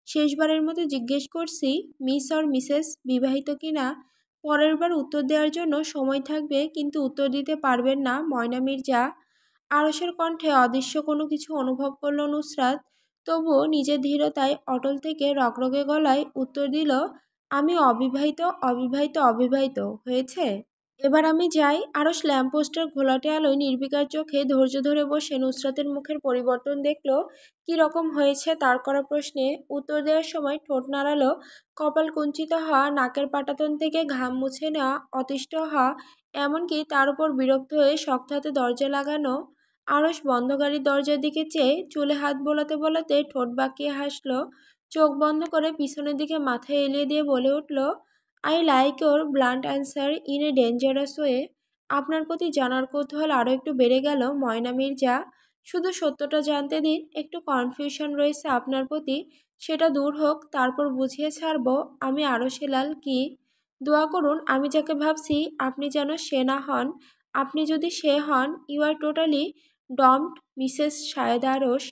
শেষবারের মতো জিজ্ঞেস করছি, মিস অর মিসেস বিবাহিত কিনা? পরের বার উত্তর দেওয়ার জন্য সময় থাকবে, কিন্তু উত্তর দিতে পারবেন না ময়না মির্জা। আরশের কণ্ঠে অদৃশ্য কোনো কিছু অনুভব করল নুসরাত, তবুও নিজের ধীরতায় অটল থেকে রগরগে গলায় উত্তর দিল, আমি অবিবাহিত, অবিবাহিত, অবিবাহিত। হয়েছে, এবার আমি যাই। আরশ ল্যাম্পপোস্টের ঘোলাটে আলোয় নির্বিকার চোখে ধৈর্য ধরে বসে নুসরাতের মুখের পরিবর্তন দেখল। কি রকম হয়েছে তার করা প্রশ্নে উত্তর দেওয়ার সময় ঠোঁট নাড়ালো, কপাল কুঞ্চিত হওয়া, নাকের পাটাতন থেকে ঘাম মুছে নেওয়া, অতিষ্ঠ হওয়া, এমনকি তার উপর বিরক্ত হয়ে শক্ত হাতে দরজা লাগানো। আরশ বন্ধ গাড়ির দরজার দিকে চেয়ে চুলে হাত বোলাতে বোলাতে ঠোঁট বাঁকিয়ে হাসলো। চোখ বন্ধ করে পিছনের দিকে মাথা এলিয়ে দিয়ে বলে উঠল, I like your blunt answer in a dangerous way. আপনার প্রতি জানার কৌতূহল আরও একটু বেড়ে গেল ময়না মির্জা। শুধু সত্যটা জানতে দিন, একটু কনফিউশন রয়েছে আপনার প্রতি, সেটা দূর হোক, তারপর বুঝিয়ে ছাড়বো আমি আরশে লাল কি। দোয়া করুন আমি যাকে ভাবছি আপনি যেন সে না হন। আপনি যদি সে হন, ইউ আর টোটালি ডমড মিসেস শায়েদা আরশ।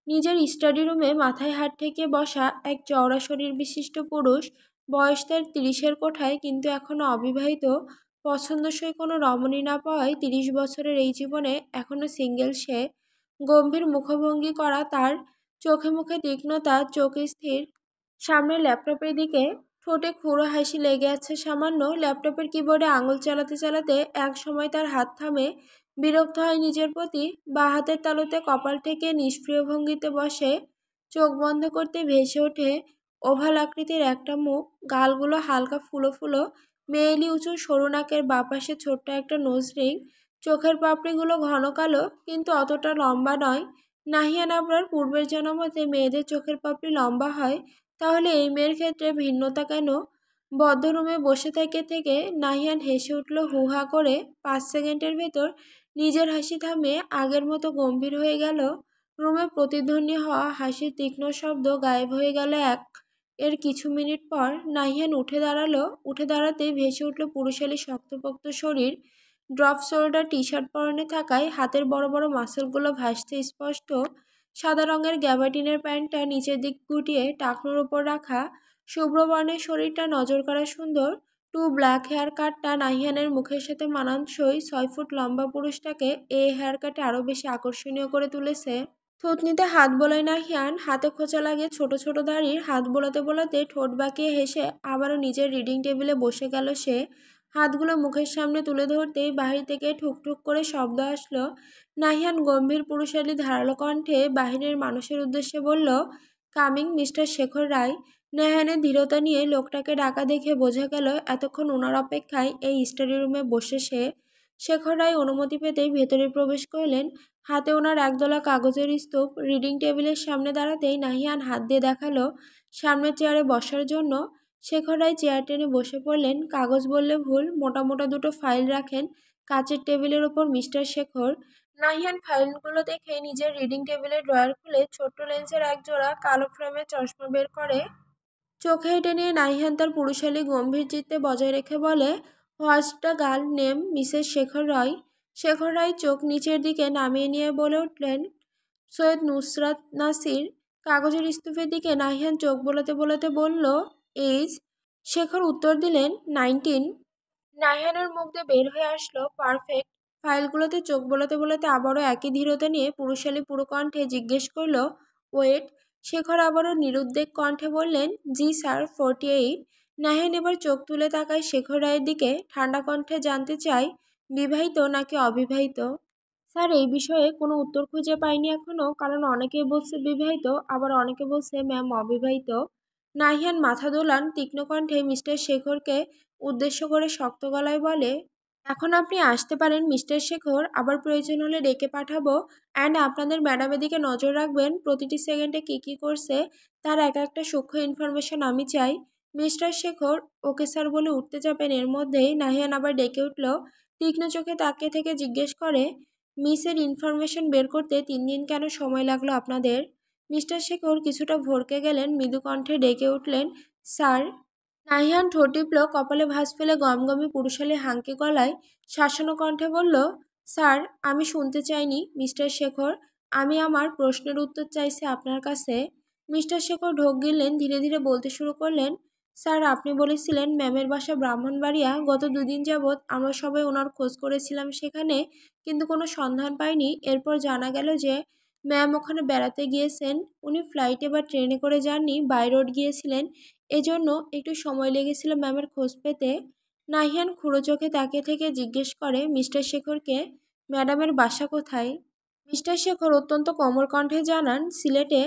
নিজের স্টাডি রুমে মাথায় হাত ঠেকিয়ে বসা এক চওড়া শরীর বিশিষ্ট পুরুষ, বয়স তার 30-এর কোঠায়, কিন্তু এখনও অবিবাহিত। পছন্দসই কোনো রমণী না পাওয়ায় 30 বছরের এই জীবনে এখনও সিঙ্গেল সে। গম্ভীর মুখভঙ্গি করা তার, চোখে মুখে তীক্ষ্ণতা, চোখ স্থির সামনের ল্যাপটপের দিকে। ঠোঁটে ক্ষুরো হাসি লেগে আছে সামান্য। ল্যাপটপের কিবোর্ডে আঙুল চালাতে চালাতে এক সময় তার হাত থামে। বিরক্ত হয় নিজের প্রতি, বা হাতের তালুতে কপাল ঠেকে নিষ্ক্রিয় ভঙ্গিতে বসে। চোখ বন্ধ করতে ভেসে ওঠে ওভাল আকৃতির একটা মুখ, গালগুলো হালকা ফুলো ফুলো, মেয়েলি উঁচু সরু নাকের বাপাশে ছোট্ট একটা নোজ রিং। চোখের পাপড়িগুলো ঘন কালো, কিন্তু অতটা লম্বা নয়। নাহিয়ান আবরার পূর্বের জনমতে মেয়েদের চোখের পাপড়ি লম্বা হয়, তাহলে এই মেয়ের ক্ষেত্রে ভিন্নতা কেন? বদ্ধ রুমে বসে থেকে থেকে নাহিয়ান হেসে উঠল হু হা করে। 5 সেকেন্ডের ভেতর নিজের হাসি থামিয়ে আগের মতো গম্ভীর হয়ে গেল। রুমে প্রতিধ্বনি হওয়া হাসির তীক্ষ্ণ শব্দ গায়েব হয়ে গেল এর কিছু মিনিট পর। নাহিয়ান উঠে দাঁড়ালো। উঠে দাঁড়াতেই ভেসে উঠল পুরুষালী শক্তপোক্ত শরীর। ড্রপ শোল্ডার টি শার্ট পরনে থাকায় হাতের বড় বড় মাসলগুলো ভাসতে স্পষ্ট। সাদা রঙের গ্যাবার্ডিনের প্যান্টটা নিচের দিক গুটিয়ে টাকনোর ওপর রাখা। শুভ্র বর্ণের শরীরটা নজর করা সুন্দর। টু ব্ল্যাক হেয়ার কাটটা নাহিয়ানের মুখের সাথে মানানসই 6 ফুট লম্বা পুরুষটাকে এই হেয়ার কাটে আরও বেশি আকর্ষণীয় করে তুলেছে। থুতনিতে হাত বোলায় নাহিয়ান, হাতে খোঁচা লাগে ছোট ছোট দাড়ির। হাত বোলাতে বোলাতে ঠোঁট বাঁকিয়ে হেসে আবারও নিজের রিডিং টেবিলে বসে গেল সে। হাতগুলো মুখের সামনে তুলে ধরতেই বাহির থেকে ঠুকঠুক করে শব্দ আসলো। নাহিয়ান গম্ভীর পুরুষালী ধারালো কণ্ঠে বাহিরের মানুষের উদ্দেশ্যে বলল, কামিং মিস্টার শেখর রায়। নাহিয়ানের ধীরতা নিয়ে লোকটাকে ডাকা দেখে বোঝা গেল এতক্ষণ ওনার অপেক্ষায় এই স্টাডি রুমে বসে সে। শেখর রায় অনুমতি পেতেই ভেতরে প্রবেশ করলেন। হাতে ওনার একদলা কাগজের স্তূপ। রিডিং টেবিলের সামনে দাঁড়াতেই নাহিয়ান হাত দিয়ে দেখালো সামনের চেয়ারে বসার জন্য। শেখর রায় চেয়ার টেনে বসে পড়লেন। কাগজ বললে ভুল, মোটা মোটা দুটো ফাইল রাখেন কাচের টেবিলের ওপর মিস্টার শেখর। নাহিয়ান ফাইলগুলো দেখে নিজের রিডিং টেবিলের ড্রয়ার খুলে ছোট্ট লেন্সের একজোড়া কালো ফ্রেমের চশমা বের করে চোখে হেঁটে নিয়ে নাহিয়ান তার পুরুষালী গম্ভীর চিত্তে বজায় রেখে বলে, what's the girl name Mrs Shekhar Roy. Shekhar Roy চোখ নিচের দিকে নামিয়ে নিয়ে বলে উঠলেন, সৈয়দ নুসরাত নাসির। কাগজের স্তূপের দিকে নাহিয়ান চোখ বোলাতে বোলাতে বলল, এইজ। শেখর উত্তর দিলেন, 19। নাহিয়ানের মুখ দিয়ে বের হয়ে আসলো, পারফেক্ট। ফাইলগুলোতে চোখ বোলাতে বোলাতে আবারও একই ধীরতা নিয়ে পুরুষালী পুরো কণ্ঠে জিজ্ঞেস করলো, ওয়েট। শেখর আবারও নিরুদ্বেগ কণ্ঠে বললেন, জি স্যার, 48। নাহিয়ান এবার চোখ তুলে তাকায় শেখর রায়ের দিকে, ঠান্ডা কণ্ঠে জানতে চাই, বিবাহিত নাকি অবিবাহিত? স্যার, এই বিষয়ে কোনো উত্তর খুঁজে পাইনি এখনো, কারণ অনেকে বলছে বিবাহিত, আবার অনেকে বলছে ম্যাম অবিবাহিত। নাহিয়ান মাথা দোলান তীক্ষ্ণ কণ্ঠে মিস্টার শেখরকে উদ্দেশ্য করে শক্ত গলায় বলে, এখন আপনি আসতে পারেন মিস্টার শেখর, আবার প্রয়োজন হলে ডেকে পাঠাবো। অ্যান্ড আপনাদের ম্যাডামের দিকে নজর রাখবেন, প্রতিটি সেকেন্ডে কী করছে তার এক একটা সূক্ষ্ম ইনফরমেশন আমি চাই। মিস্টার শেখর ওকে স্যার বলে উঠতে যাবেন, এর মধ্যেই নাহিয়ান আবার ডেকে উঠল। তীক্ষ্ণ চোখে তাকিয়ে থেকে জিজ্ঞেস করে, মিসের ইনফরমেশন বের করতে 3 দিন কেন সময় লাগলো আপনাদের? মিস্টার শেখর কিছুটা ভড়কে গেলেন, মৃদু কণ্ঠে ডেকে উঠলেন, স্যার। নাহিয়ান ঠোঁট টিপল, কপালে ভাঁজ ফেলে গমগমে পুরুষালী হাঙ্কি গলায় শাসানো কণ্ঠে বলল, স্যার, আমি শুনতে চাইনি মিস্টার শেখর, আমি আমার প্রশ্নের উত্তর চাইছি আপনার কাছে। মিস্টার শেখর ঢোক গিললেন, ধীরে ধীরে বলতে শুরু করলেন, স্যার, আপনি বলেছিলেন ম্যামের বাসা ব্রাহ্মণবাড়িয়া। গত 2 দিন যাবৎ আমরা সবাই ওনার খোঁজ করেছিলাম সেখানে, কিন্তু কোনো সন্ধান পাইনি। এরপর জানা গেল যে ম্যাম ওখানে বেড়াতে গিয়েছেন। উনি ফ্লাইটে বা ট্রেনে করে যাননি, বাই রোড গিয়েছিলেন। এজন্য একটু সময় লেগেছিল ম্যামের খোঁজ পেতে। নাহিয়ান খুড়ো চোখে তাকিয়ে থেকে জিজ্ঞেস করে মিস্টার শেখরকে, ম্যাডামের বাসা কোথায়? মিস্টার শেখর অত্যন্ত কোমল কণ্ঠে জানান, সিলেটে।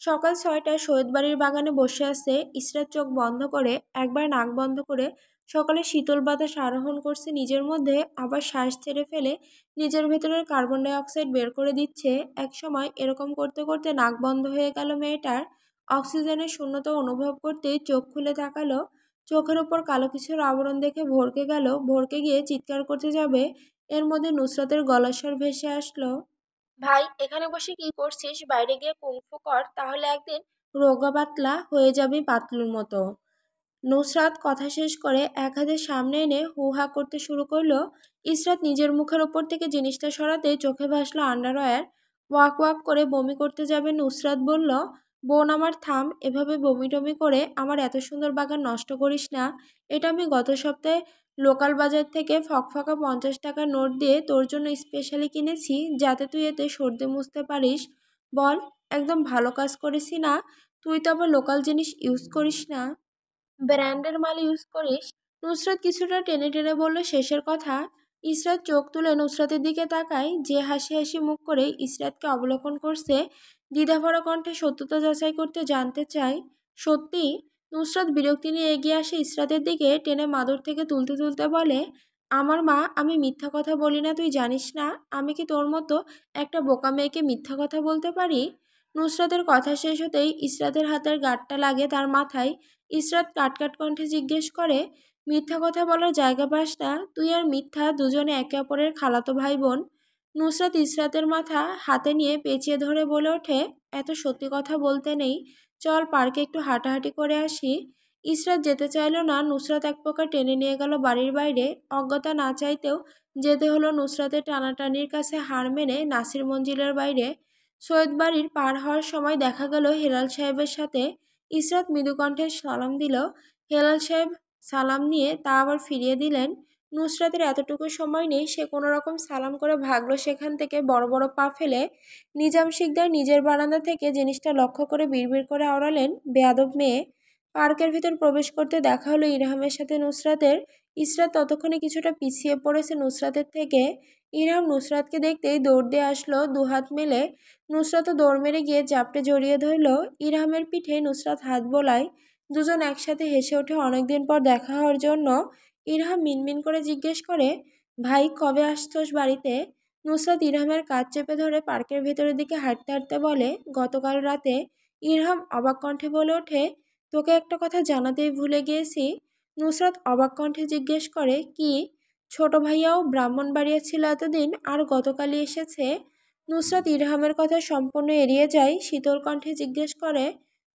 সকাল 6টায় সৈয়দ বাড়ির বাগানে বসে আছে ইসরাত চোখ বন্ধ করে, একবার নাক বন্ধ করে। সকালে শীতল বাতাস আরোহণ করছে নিজের মধ্যে, আবার শ্বাস ছেড়ে ফেলে নিজের ভেতরের কার্বন ডাই অক্সাইড বের করে দিচ্ছে। এক সময় এরকম করতে করতে নাক বন্ধ হয়ে গেল মেয়েটার। অক্সিজেনের শূন্যতা অনুভব করতেই চোখ খুলে তাকালো। চোখের ওপর কালো কিছুর আবরণ দেখে ভড়কে গেল, ভড়কে গিয়ে চিৎকার করতে যাবে, এর মধ্যে নুসরাতের গলার স্বর ভেসে আসলো, ভাই, এখানে বসে কি করছিস? বাইরে গিয়ে কুংফু কর, তাহলে একদিন রোগা পাতলা হয়ে যাবি পাতলুর মতো। নুসরাত কথা শেষ করে এক হাতে সামনে এনে হু হা করতে শুরু করলো। ইসরাত নিজের মুখের ওপর থেকে জিনিসটা সরাতে চোখে ভাসলো আন্ডারওয়্যার। ওয়াক ওয়াক করে বমি করতে যাবে নুসরাত বলল, বোন আমার থাম, এভাবে বমি টমি করে আমার এত সুন্দর বাগান নষ্ট করিস না। এটা আমি গত সপ্তাহে লোকাল বাজার থেকে ফকফকা 50 টাকার নোট দিয়ে তোর জন্য স্পেশালি কিনেছি, যাতে তুই এতে সর্দি মুছতে পারিস। বল, একদম ভালো কাজ করেছি না? তুই তো আবার লোকাল জিনিস ইউজ করিস না, ব্র্যান্ডের মাল ইউজ করিস। নুসরাত কিছুটা টেনে টেনে বলল শেষের কথা। ইসরাত চোখ তুলে নুসরাতের দিকে তাকায়, যে হাসি হাসি মুখ করে ইসরাতকে অবলোকন করছে। দ্বিধাভরা কণ্ঠে সত্যতা যাচাই করতে জানতে চায়, সত্যি? নুসরাত বিরক্তি নিয়ে এগিয়ে আসে ইসরাতের দিকে, টেনে মাদুর থেকে তুলতে তুলতে বলে, আমার মা, আমি মিথ্যা কথা বলি না, তুই জানিস না? আমি কি তোর মতো একটা বোকা মেয়েকে মিথ্যা কথা বলতে পারি? নুসরাতের কথা শেষ হতেই ইসরাতের হাতের গাঁটটা লাগে তার মাথায়। ইসরাত কাটকাট কণ্ঠে জিজ্ঞেস করে, মিথ্যা কথা বলার জায়গা পাস না? তুই আর মিথ্যা দুজনে একে অপরের খালাতো ভাই বোন। নুসরাত ইসরাতের মাথা হাতে নিয়ে পেঁচিয়ে ধরে বলে ওঠে, এত সত্যি কথা বলতে নেই, চল পার্কে একটু হাঁটাহাঁটি করে আসি। ইসরাত যেতে চাইল না, নুসরাত এক প্রকার টেনে নিয়ে গেল বাড়ির বাইরে। অজ্ঞতা না চাইতেও যেতে হলো নুসরাতের টানাটানির কাছে হার মেনে নাসির মঞ্জিলের বাইরে। সৈয়দ বাড়ির পার হওয়ার সময় দেখা গেল হেলাল সাহেবের সাথে। ইসরাত মৃদু কণ্ঠে সালাম দিল, হেলাল সাহেব সালাম নিয়ে তা আবার ফিরিয়ে দিলেন। নুসরাতের এতটুকু সময় নেই, সে কোনো রকম সালাম করে ভাগলো সেখান থেকে বড় বড় পা ফেলে। নিজাম শিকদার নিজের বারান্দা থেকে জিনিসটা লক্ষ্য করে বিড়বিড় করে আওড়ালেন, বেয়াদব মেয়ে। পার্কের ভিতর প্রবেশ করতে দেখা হলো ইরহামের সাথে নুসরাতের। ইসরাত ততক্ষণে কিছুটা পিছিয়ে পড়েছে নুসরাতের থেকে। ইরহাম নুসরাতকে দেখতেই দৌড় দিয়ে আসলো দুহাত মেলে। নুসরাতও দৌড় মেরে গিয়ে জাপটে জড়িয়ে ধরল ইরহামের পিঠে। নুসরাত হাত বোলায়। দুজন একসাথে হেসে ওঠে অনেকদিন পর দেখা হওয়ার জন্য। ইরহাম মিনমিন করে জিজ্ঞেস করে, ভাই কবে আসছোস বাড়িতে? নুসরাত ইরহামের কাজ চেপে ধরে পার্কের ভেতরের দিকে হাঁটতে হাঁটতে বলে, গতকাল রাতে। ইরহাম অবাক কণ্ঠে বলে ওঠে, তোকে একটা কথা জানাতেই ভুলে গিয়েছি। নুসরাত অবাক কণ্ঠে জিজ্ঞেস করে, কি? ছোট ভাইয়াও ব্রাহ্মণবাড়িয়া ছিল এতদিন, আর গতকালই এসেছে? নুসরাত ইরহামের কথা সম্পূর্ণ এড়িয়ে যায়, শীতল কণ্ঠে জিজ্ঞেস করে,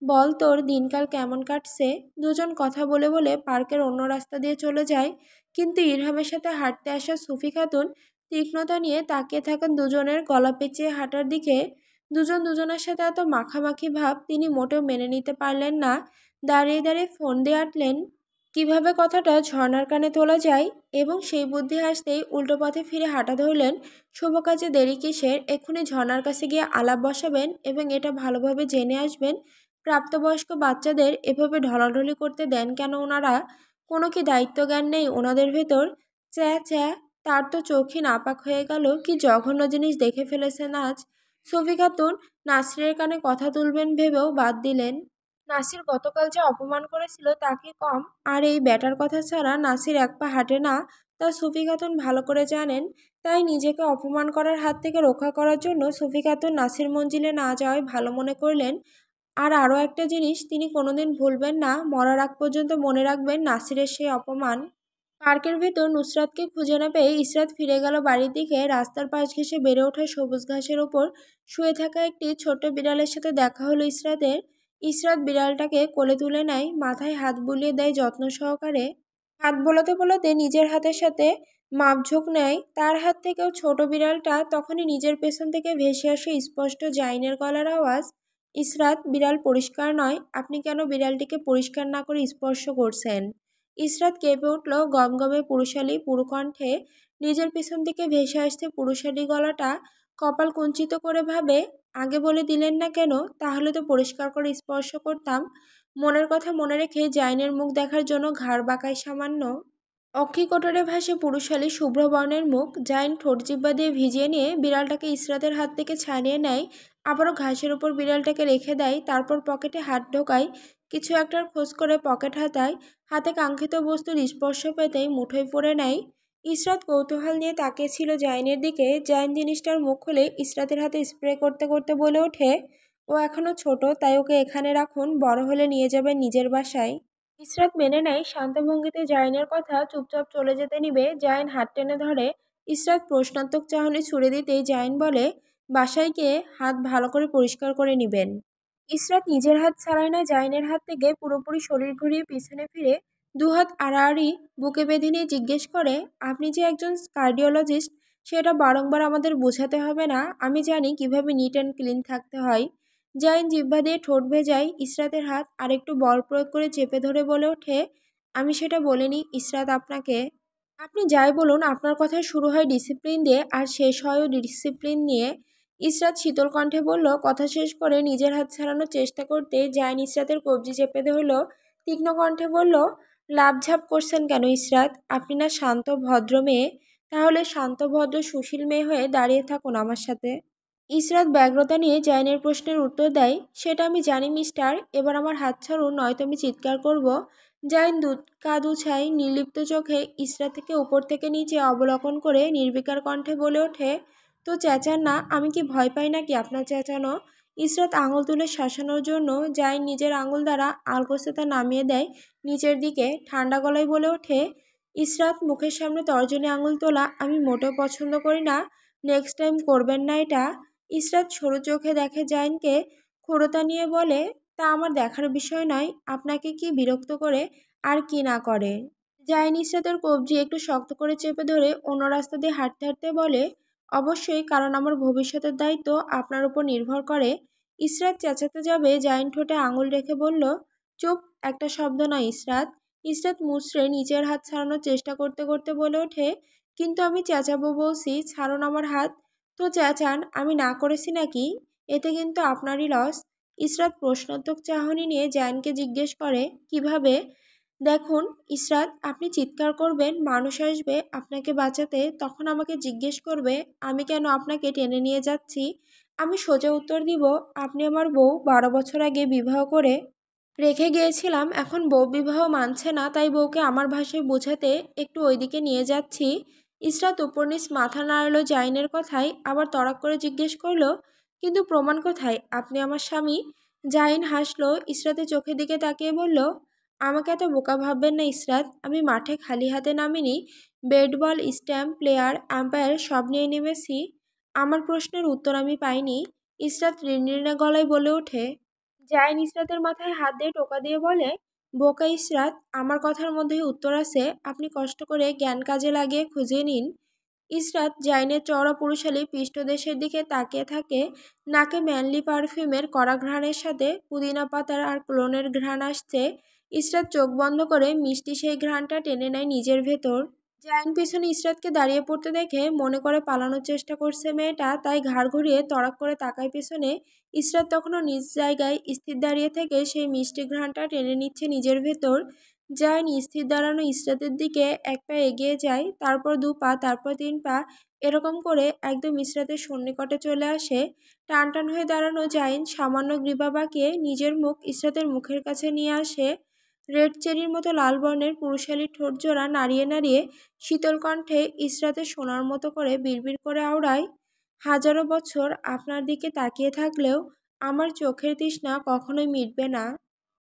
বল তোর দিনকাল কেমন কাটছে? দুজন কথা বলে বলে পার্কের অন্য রাস্তা দিয়ে চলে যায়, কিন্তু ইরহামের সাথে হাঁটতে আসা সুফি খাতুন তীক্ষ্ণতা নিয়ে তাকিয়ে থাকেন দুজনের গলা পেঁচিয়ে হাঁটার দিকে। দুজন দুজনের সাথে এত মাখামাখি ভাব তিনি মোটেও মেনে নিতে পারলেন না। দাঁড়িয়ে দাঁড়িয়ে ফোন দিয়ে আঁটলেন কিভাবে কথাটা ঝর্ণার কানে তোলা যায়, এবং সেই বুদ্ধি আসতেই উল্টো পথে ফিরে হাঁটা ধরলেন। শুভ কাজে দেরি কিসের? এক্ষুনি ঝর্ণার কাছে গিয়ে আলাপ বসাবেন এবং এটা ভালোভাবে জেনে আসবেন, প্রাপ্তবয়স্ক বাচ্চাদের এভাবে ঢলাঢলি করতে দেন কেন ওনারা? কোনো কি দায়িত্ব জ্ঞান নেই ওনাদের ভেতর? চ্যা চ্যা, তার তো চোখই নাপাক হয়ে গেল, কি জঘন্য জিনিস দেখে ফেলেছেন আজ। সফি খাতুন নাসিরের কানে কথা তুলবেন ভেবেও বাদ দিলেন। নাসির গতকাল যে অপমান করেছিল তা কি কম? আর এই ব্যাটার কথা ছাড়া নাসির এক পা হাঁটে না, তা সুফি খাতুন ভালো করে জানেন। তাই নিজেকে অপমান করার হাত থেকে রক্ষা করার জন্য সুফি খাতুন নাসির মঞ্জিলে না যাওয়াই ভালো মনে করলেন। আর আরও একটা জিনিস তিনি কোনোদিন ভুলবেন না, মরার আগ পর্যন্ত মনে রাখবেন নাসিরের সেই অপমান। পার্কের ভেতর নুসরাতকে খুঁজে না পেয়ে ইসরাত ফিরে গেল বাড়ির দিকে। রাস্তার পাশ ঘেঁষে বেড়ে ওঠা সবুজ ঘাসের ওপর শুয়ে থাকা একটি ছোট্ট বিড়ালের সাথে দেখা হলো ইসরাতের। ইসরাত বিড়ালটাকে কোলে তুলে নেয়, মাথায় হাত বুলিয়ে দেয় যত্ন সহকারে। হাত বোলাতে বোলাতে নিজের হাতের সাথে মাপঝোঁক নেয় তার হাত থেকেও। ছোট বিড়ালটা তখনই নিজের পেছন থেকে ভেসে আসে স্পষ্ট জাইনের গলার আওয়াজ, ইসরাত, বিড়াল পরিষ্কার নয়, আপনি কেন বিড়ালটিকে পরিষ্কার না করে স্পর্শ করছেন? ইসরাত কেঁপে উঠল গমগমে পুরুষালী পুরুকণ্ঠে। নিজের পেছন থেকে ভেসে আসছে পুরুষালী গলাটা। কপাল কুঞ্চিত করে ভাবে, আগে বলে দিলেন না কেন? তাহলে তো পরিষ্কার করে স্পর্শ করতাম। মনের কথা মনে রেখে জাইনের মুখ দেখার জন্য ঘাড় বাঁকায় সামান্য। অক্ষিকোটরে ভাসে পুরুষালী শুভ্র বর্ণের মুখ। জাইন ঠোঁট জিহ্বা দিয়ে ভিজিয়ে নিয়ে বিড়ালটাকে ইসরাতের হাত থেকে ছাড়িয়ে নেয়, আবারও ঘাসের উপর বিড়ালটাকে রেখে দেয়, তারপর পকেটে হাত ঢোকায়, কিছু একটার খোঁজ করে পকেট হাতায়। হাতে কাঙ্ক্ষিত বস্তুর স্পর্শ পেতেই মুঠোয় পড়ে নেয়। ইসরাত কৌতূহল নিয়ে তাকিয়েছিল জাইনের দিকে। জাইন জিনিসটার মুখ খুলে ইসরাতের হাতে স্প্রে করতে করতে বলে ওঠে, ও এখনো ছোট, তাই ওকে এখানে রাখুন, বড় হলে নিয়ে যাবেন নিজের বাসায়। ইসরাত মেনে নেয় শান্ত ভঙ্গিতে জাইনের কথা, চুপচাপ চলে যেতে নিবে। জাইন হাত টেনে ধরে। ইসরাত প্রশ্নাত্মক চাহনি ছুড়ে দিতেই জাইন বলে, বাসায় গিয়ে হাত ভালো করে পরিষ্কার করে নিবেন। ইসরাত নিজের হাত ছাড়ায় না জাইনের হাত থেকে, পুরোপুরি শরীর ঘুরিয়ে পিছনে ফিরে দুহাত আড়াআড়ি বুকে বেঁধে নিয়ে জিজ্ঞেস করে, আপনি যে একজন কার্ডিওলজিস্ট সেটা বারংবার আমাদের বোঝাতে হবে না, আমি জানি কিভাবে নিট অ্যান্ড ক্লিন থাকতে হয়। জাইন জিহ্বা দিয়ে ঠোঁট ভেজায় ইসরাতের হাত আরেকটু বল প্রয়োগ করে চেপে ধরে বলে ওঠে, আমি সেটা বলিনি ইসরাত আপনাকে। আপনি যাই বলুন, আপনার কথা শুরু হয় ডিসিপ্লিন দিয়ে আর শেষ হয়ও ডিসিপ্লিন নিয়ে। ইসরাত শীতল কণ্ঠে বলল। কথা শেষ করে নিজের হাত ছাড়ানোর চেষ্টা করতে জাইন ইসরাতের কবজি চেপে ধরল। তীক্ষ্ণ কণ্ঠে বলল, লাফঝাপ করছেন কেন ইসরাত? আপনি না শান্ত ভদ্র মেয়ে? তাহলে শান্ত ভদ্র সুশীল মেয়ে হয়ে দাঁড়িয়ে থাকুন আমার সাথে। ইসরাত ব্যগ্রতা নিয়ে জাইনের প্রশ্নের উত্তর দেয়, সেটা আমি জানি মিস্টার, এবার আমার হাত ছাড়ুন নয়তো আমি চিৎকার করব। জাইন কাঁধ উছায় নির্লিপ্ত চোখে ইসরাত থেকে উপর থেকে নিচে অবলোকন করে নির্বিকার কণ্ঠে বলে ওঠে, তো চেঁচান না, আমি কি ভয় পাই নাকি আপনার চেঁচানো? ইসরাত আঙুল তুলে শাসানোর জন্য জাইন নিজের আঙুল দ্বারা আলগোছে তা নামিয়ে দেয় নিচের দিকে। ঠান্ডা গলায় বলে ওঠে, ইসরাত, মুখের সামনে তর্জনী আঙুল তোলা আমি মোটেও পছন্দ করি না, নেক্সট টাইম করবেন না এটা। ইসরাত সরু চোখে দেখে জাইনকে, ক্ষুরতা নিয়ে বলে, তা আমার দেখার বিষয় নয়, আপনাকে কি বিরক্ত করে আর কি না করে। জাইন ইসরাতের কবজি একটু শক্ত করে চেপে ধরে অন্য রাস্তা দিয়ে হাঁটতে হাঁটতে বলে, অবশ্যই, কারণ আমার ভবিষ্যতের দায়িত্ব আপনার উপর নির্ভর করে। ইসরাত চেঁচাতে যাবে, জাইন ঠোঁটে আঙুল রেখে বলল, চুপ, একটা শব্দ নয় ইসরাত। ইসরাত মুচড়ে নিজের হাত ছাড়ানোর চেষ্টা করতে করতে বলে ওঠে, কিন্তু আমি চেঁচাবো বলছি, ছাড়ুন আমার হাত। তো চেঁচান, আমি না করেছি নাকি? এতে কিন্তু আপনারই লস। ইসরাত প্রশ্নোত্তর চাহনি নিয়ে জায়ানকে জিজ্ঞেস করে, কিভাবে? দেখুন ইসরাত, আপনি চিৎকার করবেন, মানুষ আসবে আপনাকে বাঁচাতে, তখন আমাকে জিজ্ঞেস করবে আমি কেন আপনাকে টেনে নিয়ে যাচ্ছি। আমি সোজা উত্তর দিব, আপনি আমার বউ 12 বছর আগে বিবাহ করে রেখে গিয়েছিলাম, এখন বউ বিবাহ মানছে না, তাই বউকে আমার ভাষায় বোঝাতে একটু ওইদিকে নিয়ে যাচ্ছি। ইসরাত উপর-নিচ মাথা নাড়ল জাইনের কথায়, আবার তড়াক করে জিজ্ঞেস করলো, কিন্তু প্রমাণ কোথায় আপনি আমার স্বামী? জাইন হাসলো, ইসরাতের চোখের দিকে তাকিয়ে বলল, আমাকে এত বোকা ভাববেন না ইসরাত, আমি মাঠে খালি হাতে নামিনি। Bat ball, stump, player, umpire সব নিয়ে নেমেছি। আমার প্রশ্নের উত্তর আমি পাইনি। ইসরাত রিনরিনে গলায় বলে ওঠে। জাইন ইসরাতের মাথায় হাত দিয়ে টোকা দিয়ে বলে, বোকা ইসরাত, আমার কথার মধ্যেই উত্তর আছে, আপনি কষ্ট করে জ্ঞান কাজে লাগিয়ে খুঁজে নিন। ইসরাত জাইনের চওড়া পুরুষালী পৃষ্ঠদেশের দিকে তাকিয়ে থাকে। নাকে ম্যানলি পারফিউমের কড়া ঘ্রাণের সাথে পুদিনা পাতার আর ক্লোনের ঘ্রাণ আসছে। ইসরাত চোখ বন্ধ করে মিষ্টি সেই ঘ্রাণটা টেনে নেয় নিজের ভেতর। জাইন পিছনে ইসরাতকে দাঁড়িয়ে পড়তে দেখে মনে করে পালানোর চেষ্টা করছে মেয়েটা, তাই ঘাড় ঘুরিয়ে তড়াক করে তাকায় পেছনে। ইসরাত তখনও নিজ জায়গায় স্থির দাঁড়িয়ে থেকে সেই মিষ্টি ঘ্রাণটা টেনে নিচ্ছে নিজের ভেতর। জাইন স্থির দাঁড়ানো ইসরাতের দিকে এক পা এগিয়ে যায়, তারপর 2 পা, তারপর 3 পা, এরকম করে একদম ইসরাতের সন্নিকটে চলে আসে। টান টান হয়ে দাঁড়ানো জাইন সামান্য গ্রীবা বাঁকিয়ে নিজের মুখ ইসরাতের মুখের কাছে নিয়ে আসে। রেড চেরির মতো লাল বর্ণের পুরুষালী ঠোঁট জোড়া নাড়িয়ে নাড়িয়ে শীতল কণ্ঠে ইসরাতে সোনার মতো করে বিড়বিড় করে আওড়ায়, হাজারো বছর আপনার দিকে তাকিয়ে থাকলেও আমার চোখের তৃষ্ণা কখনোই মিটবে না।